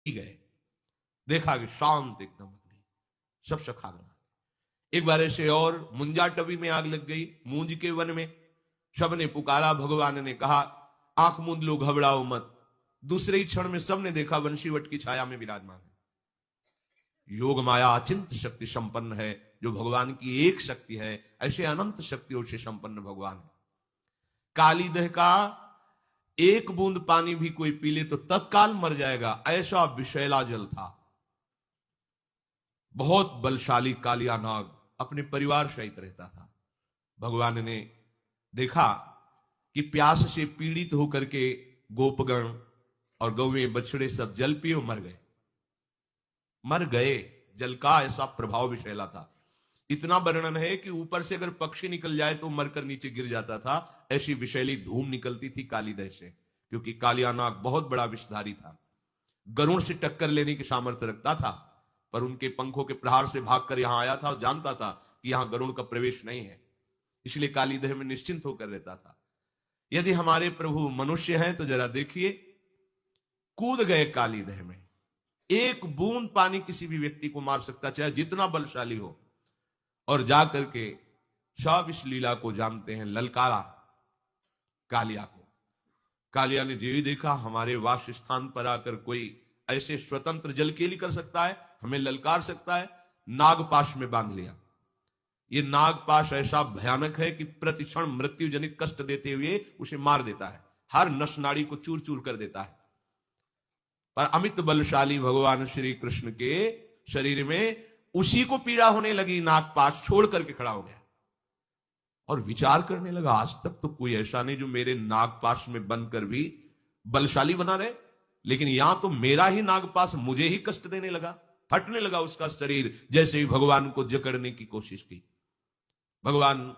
गए, देखा कि शांत एकदम अग्नि, सब सखागण। एक बार ऐसे और मुंजाटवी में आग लग गई, मूंज के वन में। सबने पुकारा, भगवान ने कहा आंख मूंद लो, घबराओ मत। दूसरे ही क्षण में सबने देखा वंशीवट की छाया में विराजमान है। योग माया अचिंत शक्ति संपन्न है, जो भगवान की एक शक्ति है, ऐसे अनंत शक्तियों से संपन्न भगवान। कालीदह का एक बूंद पानी भी कोई पी ले तो तत्काल मर जाएगा, ऐसा विषैला जल था। बहुत बलशाली कालिया नाग अपने परिवार सहित रहता था। भगवान ने देखा कि प्यास से पीड़ित होकर के गोपगण और गौवें बछड़े सब जल पिए मर गए। जल का ऐसा प्रभाव विषैला था। इतना वर्णन है कि ऊपर से अगर पक्षी निकल जाए तो मरकर नीचे गिर जाता था, ऐसी विषैली धूम निकलती थी कालीदह से, क्योंकि कालिया नाग बहुत बड़ा विषधारी था। गरुण से टक्कर लेने की सामर्थ्य रखता था, पर उनके पंखों के प्रहार से भागकर यहां आया था और जानता था कि यहां गरुण का प्रवेश नहीं है, इसलिए कालीदह में निश्चिंत होकर रहता था। यदि हमारे प्रभु मनुष्य हैं तो जरा देखिए, कूद गए कालीदह में। एक बूंद पानी किसी भी व्यक्ति को मार सकता, चाहे जितना बलशाली हो, और जाकर के सब इस लीला को जानते हैं। ललकारा कालिया को। कालिया ने जो ही देखा, हमारे वास स्थान पर आकर कोई ऐसे स्वतंत्र जलकेली कर सकता है, हमें ललकार सकता है, नागपाश में बांध लिया। ये नागपाश ऐसा भयानक है कि प्रतिक्षण मृत्यु जनित कष्ट देते हुए उसे मार देता है, हर नस नाड़ी को चूर चूर कर देता है। पर अमित बलशाली भगवान श्री कृष्ण के शरीर में उसी को पीड़ा होने लगी, नागपाश छोड़ करके खड़ा हो गया और विचार करने लगा, आज तक तो कोई ऐसा नहीं जो मेरे नागपाश में बनकर भी बलशाली बना रहे, लेकिन यहां तो मेरा ही नागपाश मुझे ही कष्ट देने लगा। फटने लगा उसका शरीर, जैसे ही भगवान को जकड़ने की कोशिश की। भगवान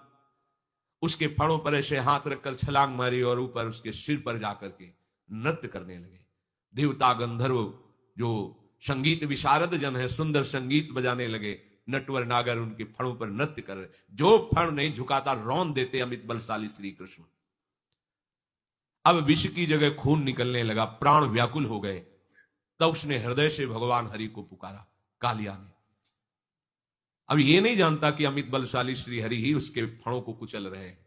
उसके फणों पर ऐसे हाथ रखकर छलांग मारी और ऊपर उसके सिर पर जाकर के नृत्य करने लगे। देवता गंधर्व जो संगीत विशारद जन है, सुंदर संगीत बजाने लगे। नटवर नागर उनके फणों पर नृत्य कर रहे, जो फण नहीं झुकाता रौंद देते अमित बलशाली श्री कृष्ण। अब विष की जगह खून निकलने लगा, प्राण व्याकुल हो गए। तब उसने हृदय से भगवान हरि को पुकारा, कालिया ने। अब ये नहीं जानता कि अमित बलशाली श्री हरि ही उसके फणों को कुचल रहे हैं।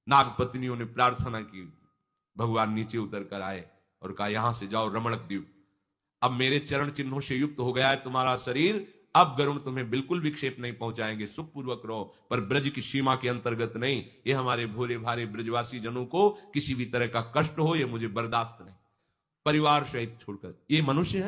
नागपत्नियों ने प्रार्थना की, भगवान नीचे उतर कर आए और कहा, यहां से जाओ रमणक द्वीप, अब मेरे चरण चिन्हों से युक्त हो गया है तुम्हारा शरीर, अब गरुण तुम्हें बिल्कुल विक्षेप नहीं पहुंचाएंगे, सुखपूर्वक रहो, पर ब्रज की सीमा के अंतर्गत नहीं। ये हमारे भोरे भारे ब्रजवासी जनों को किसी भी तरह का कष्ट हो, ये मुझे बर्दाश्त नहीं। परिवार सहित छोड़कर, ये मनुष्य है।